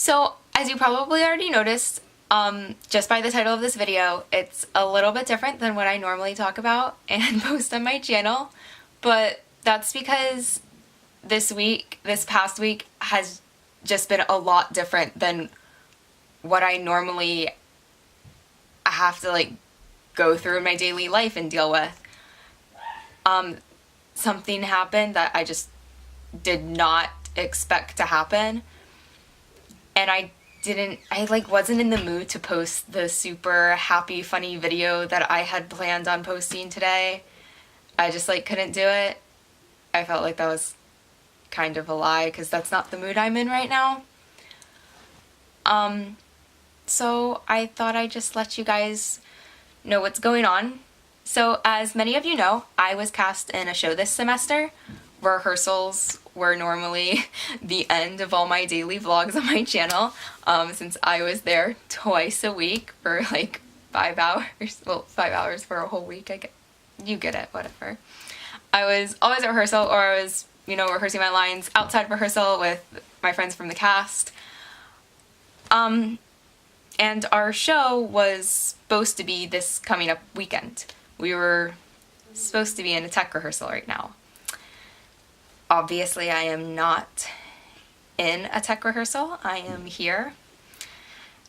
So, as you probably already noticed, just by the title of this video, it's a little bit different than what I normally talk about and post on my channel, but that's because this past week, has just been a lot different than what I normally have to go through in my daily life and deal with. Something happened that I just did not expect to happen, and I wasn't in the mood to post the super happy, funny video that I had planned on posting today. I just couldn't do it. I felt like that was kind of a lie because that's not the mood I'm in right now. So I thought I'd just let you guys know what's going on. So as many of you know, I was cast in a show this semester. Rehearsals were normally the end of all my daily vlogs on my channel, since I was there twice a week for 5 hours. Well, 5 hours for a whole week. You get it, whatever. I was always at rehearsal, or I was, rehearsing my lines outside rehearsal with my friends from the cast. And our show was supposed to be this coming up weekend. We were supposed to be in a tech rehearsal right now. Obviously, I am not in a tech rehearsal. I am here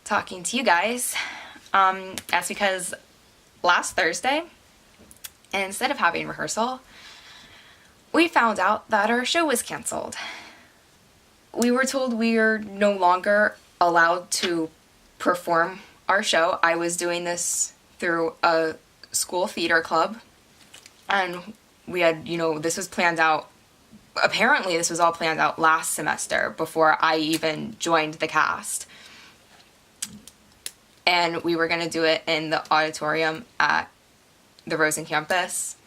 talking to you guys. That's because last Thursday, instead of having rehearsal, we found out that our show was canceled. We were told we are no longer allowed to perform our show. I was doing this through a school theater club, and we had, this was planned out. Apparently this was all planned out last semester before I even joined the cast. And we were going to do it in the auditorium at the Rosen campus.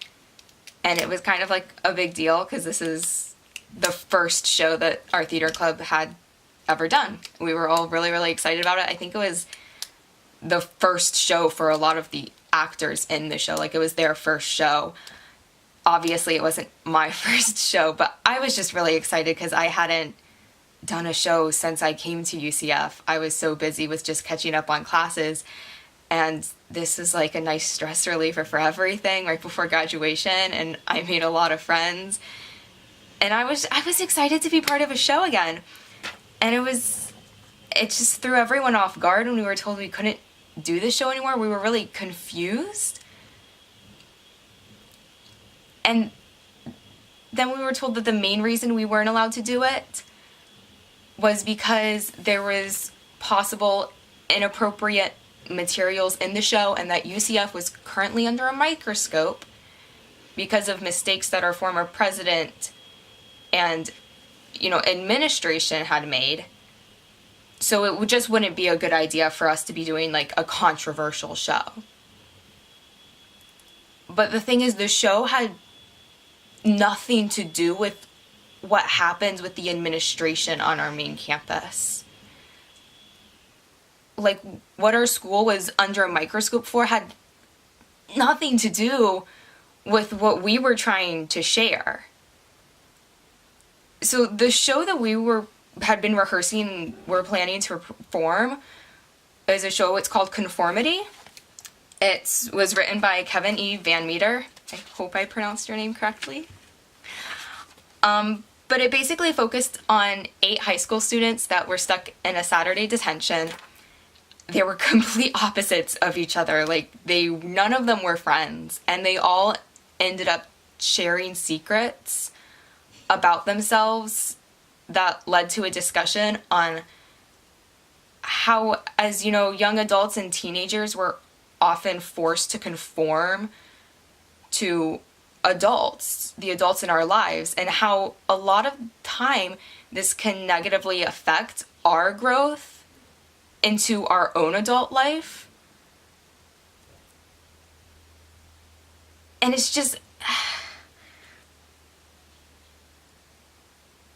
And it was kind of a big deal because this is the first show that our theater club had ever done. We were all really, really excited about it. I think it was the first show for a lot of the actors in the show. It was their first show. Obviously, it wasn't my first show, but I was just really excited because I hadn't done a show since I came to UCF. I was so busy with just catching up on classes, and this is a nice stress reliever for everything right before graduation, and I made a lot of friends, and I was excited to be part of a show again. And it just threw everyone off guard when we were told we couldn't do this show anymore. We were really confused. And then we were told that the main reason we weren't allowed to do it was because there was possible inappropriate materials in the show, and that UCF was currently under a microscope because of mistakes that our former president and administration had made. So it just wouldn't be a good idea for us to be doing a controversial show. But the thing is, the show had nothing to do with what happens with the administration on our main campus. What our school was under a microscope for had nothing to do with what we were trying to share. So the show that we had been rehearsing and were planning to perform is a show. It's called CONFORMITY. It was written by Kevin E. Van Meter. I hope I pronounced your name correctly. But it basically focused on 8 high school students that were stuck in a Saturday detention. They were complete opposites of each other. None of them were friends, and they all ended up sharing secrets about themselves that led to a discussion on how, as young adults and teenagers were often forced to conform to the adults in our lives, and how a lot of time this can negatively affect our growth into our own adult life. And it's just,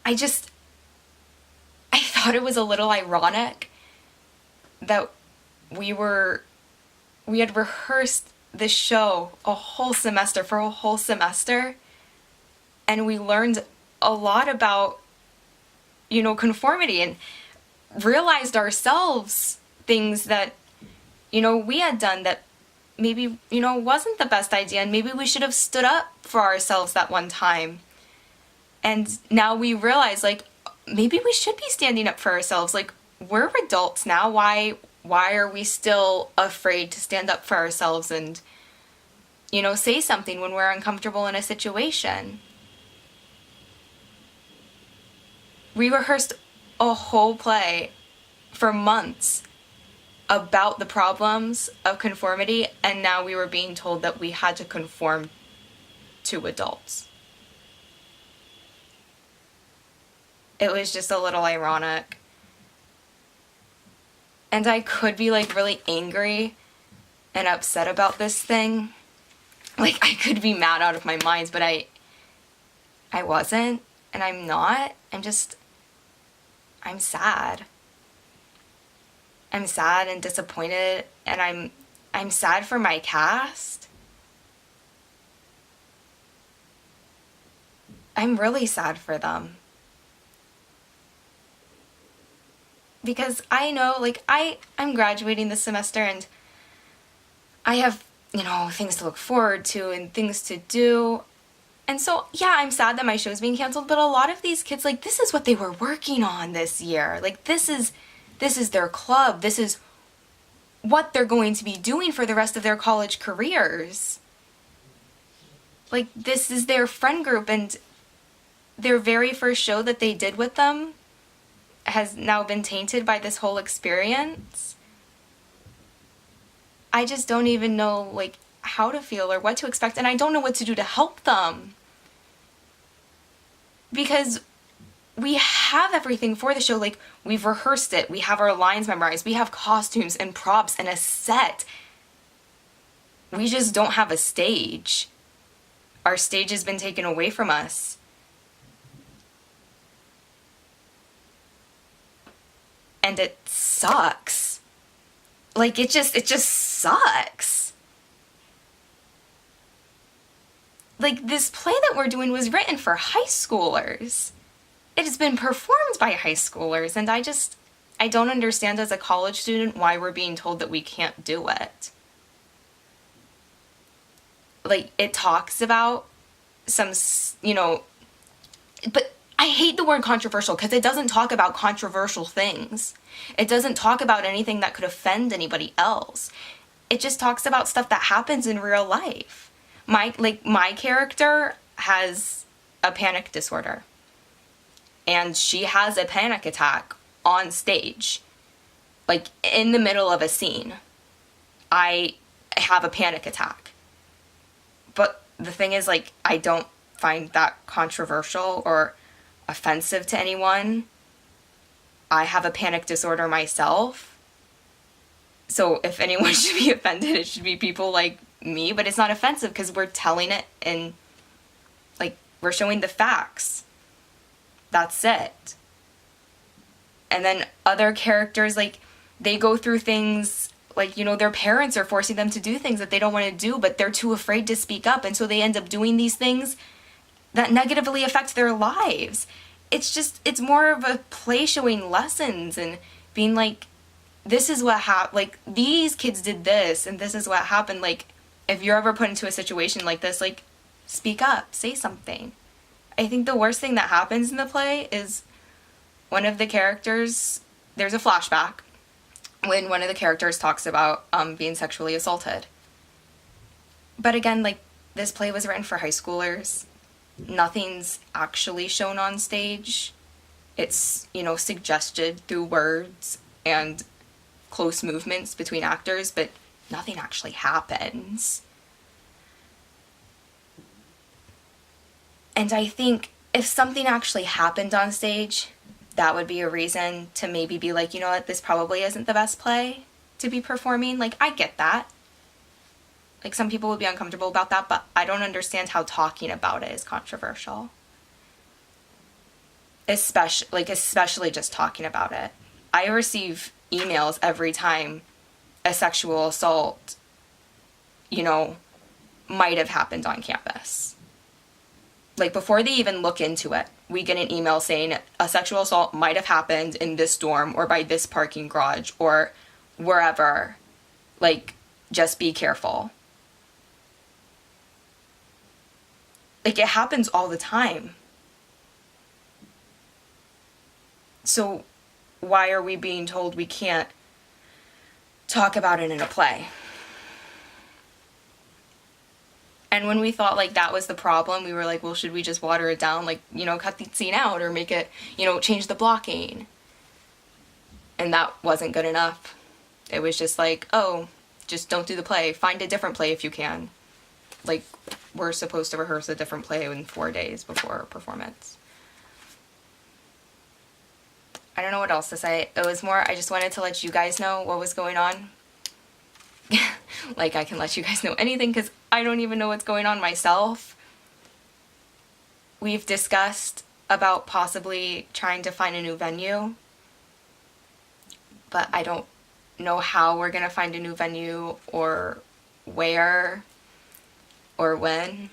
I thought it was a little ironic that we had rehearsed this show for a whole semester, and we learned a lot about, conformity, and realized ourselves things that, we had done that maybe, wasn't the best idea, and maybe we should have stood up for ourselves that one time. And now we realize, like, maybe we should be standing up for ourselves. Like, we're adults now. Why are we still afraid to stand up for ourselves and, say something when we're uncomfortable in a situation? We rehearsed a whole play for months about the problems of conformity, and now we were being told that we had to conform to adults. It was just a little ironic. And I could be, like, really angry and upset about this thing. Like, I could be mad out of my mind, but I wasn't, and I'm not. I'm sad. I'm sad and disappointed, and I'm sad for my cast. I'm really sad for them. Because I know, like, I'm graduating this semester, and I have, things to look forward to and things to do. And so, yeah, I'm sad that my show's being canceled, but a lot of these kids, like, this is what they were working on this year. Like, this is their club. This is what they're going to be doing for the rest of their college careers. Like, this is their friend group, and their very first show that they did with them has now been tainted by this whole experience. I just don't even know, like, how to feel or what to expect, and I don't know what to do to help them. Because we have everything for the show. Like, we've rehearsed it, we have our lines memorized, we have costumes and props and a set. We just don't have a stage. Our stage has been taken away from us. And it sucks. Like, it just sucks. Like, this play that we're doing was written for high schoolers. It has been performed by high schoolers, and I don't understand as a college student why we're being told that we can't do it. Like, it talks about some, but I hate the word controversial because it doesn't talk about controversial things. It doesn't talk about anything that could offend anybody else. It just talks about stuff that happens in real life. My character has a panic disorder. And she has a panic attack on stage. Like, in the middle of a scene. I have a panic attack. But the thing is, like, I don't find that controversial or offensive to anyone. I have a panic disorder myself. So if anyone should be offended, it should be people like me, but it's not offensive because we're telling it and, like, we're showing the facts. That's it. And then other characters, like, they go through things, like, their parents are forcing them to do things that they don't want to do, but they're too afraid to speak up, and so they end up doing these things that negatively affect their lives. It's more of a play showing lessons and being like, this is what happened, like, these kids did this, and this is what happened. Like, if you're ever put into a situation like this, like, speak up, say something. I think the worst thing that happens in the play is one of the characters, there's a flashback when one of the characters talks about being sexually assaulted. But again, like, this play was written for high schoolers. Nothing's actually shown on stage. It's, suggested through words and close movements between actors, but nothing actually happens. And I think if something actually happened on stage, that would be a reason to maybe be like, you know what, this probably isn't the best play to be performing. Like, I get that. Like, some people would be uncomfortable about that, but I don't understand how talking about it is controversial. Especially just talking about it. I receive emails every time a sexual assault, might have happened on campus. Like, before they even look into it, we get an email saying a sexual assault might have happened in this dorm or by this parking garage or wherever, like, just be careful. Like, it happens all the time. So why are we being told we can't talk about it in a play? And when we thought, like, that was the problem, we were like, well, should we just water it down? Like, you know, cut the scene out or make it, you know, change the blocking. And that wasn't good enough. It was just like, oh, just don't do the play. Find a different play if you can. Like, we're supposed to rehearse a different play in 4 days before a performance. I don't know what else to say. It was more, I just wanted to let you guys know what was going on. Like, I can let you guys know anything because I don't even know what's going on myself. We've discussed about possibly trying to find a new venue, but I don't know how we're going to find a new venue or where or when.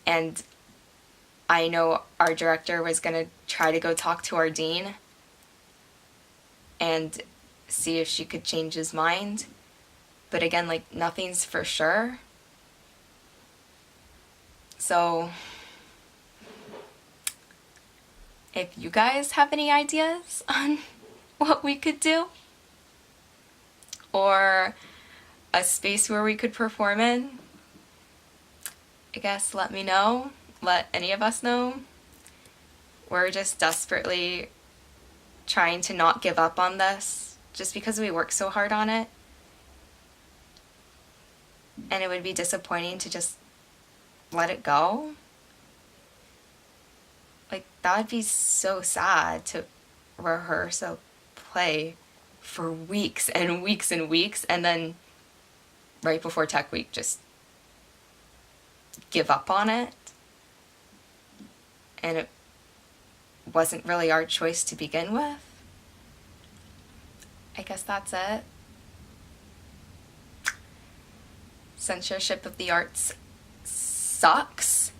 And I know our director was going to try to go talk to our dean and see if she could change his mind. But again, like, nothing's for sure. So if you guys have any ideas on what we could do, or a space where we could perform in, I guess let me know. Let any of us know. We're just desperately trying to not give up on this just because we work so hard on it. And it would be disappointing to just let it go. Like, that would be so sad to rehearse a play for weeks and weeks and weeks and then right before Tech Week just give up on it. And it wasn't really our choice to begin with. I guess that's it. Censorship of the arts sucks.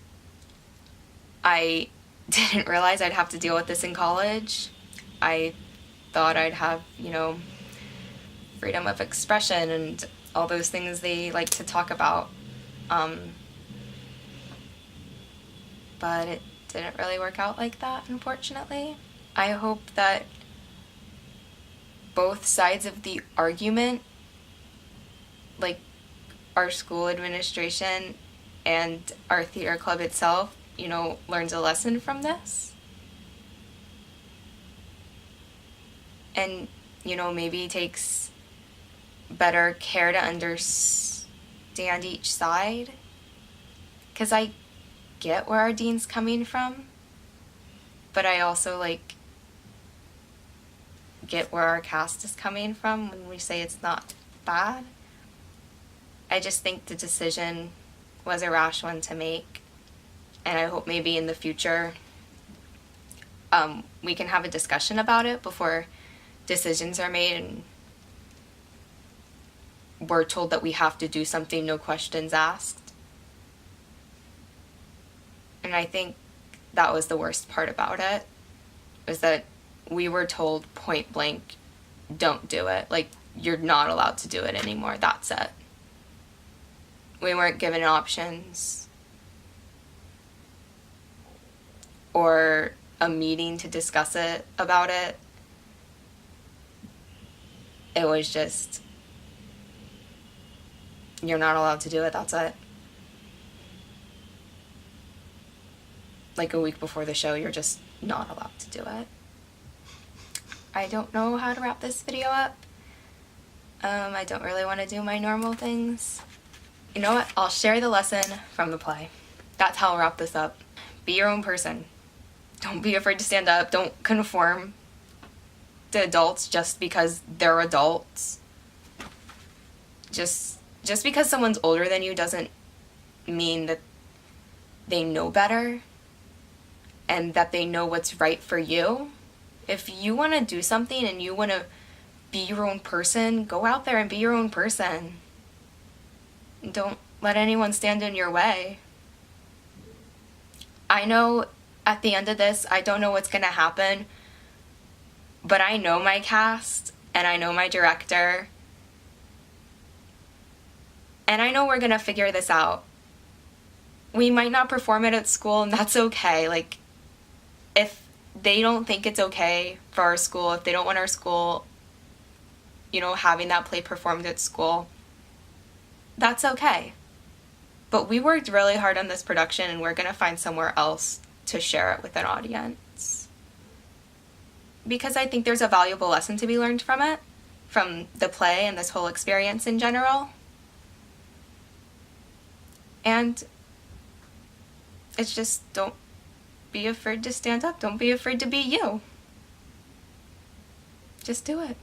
I didn't realize I'd have to deal with this in college. I thought I'd have, you know, freedom of expression and all those things they like to talk about. But it didn't really work out like that, unfortunately. I hope that both sides of the argument, like our school administration and our theater club itself, you know, learns a lesson from this. And, you know, maybe takes better care to understand each side. Because I get where our dean's coming from, but I also, like, get where our cast is coming from when we say it's not bad. I just think the decision was a rash one to make, and I hope maybe in the future we can have a discussion about it before decisions are made and we're told that we have to do something, no questions asked. And I think that was the worst part about it, was that we were told point blank, don't do it. Like, you're not allowed to do it anymore. That's it. We weren't given options or a meeting to discuss it about it. It was just, you're not allowed to do it. That's it. Like a week before the show, you're just not allowed to do it. I don't know how to wrap this video up. I don't really want to do my normal things. You know what? I'll share the lesson from the play. That's how I'll wrap this up. Be your own person. Don't be afraid to stand up. Don't conform to adults just because they're adults. Just because someone's older than you doesn't mean that they know better and that they know what's right for you. If you want to do something and you want to be your own person, go out there and be your own person. Don't let anyone stand in your way. I know at the end of this, I don't know what's going to happen, but I know my cast and I know my director, and I know we're going to figure this out. We might not perform it at school, and that's okay. Like, if they don't think it's okay for our school, if they don't want our school, you know, having that play performed at school, that's okay. But we worked really hard on this production, and we're going to find somewhere else to share it with an audience. Because I think there's a valuable lesson to be learned from it, from the play and this whole experience in general. And it's just, don't be afraid to stand up. Don't be afraid to be you. Just do it.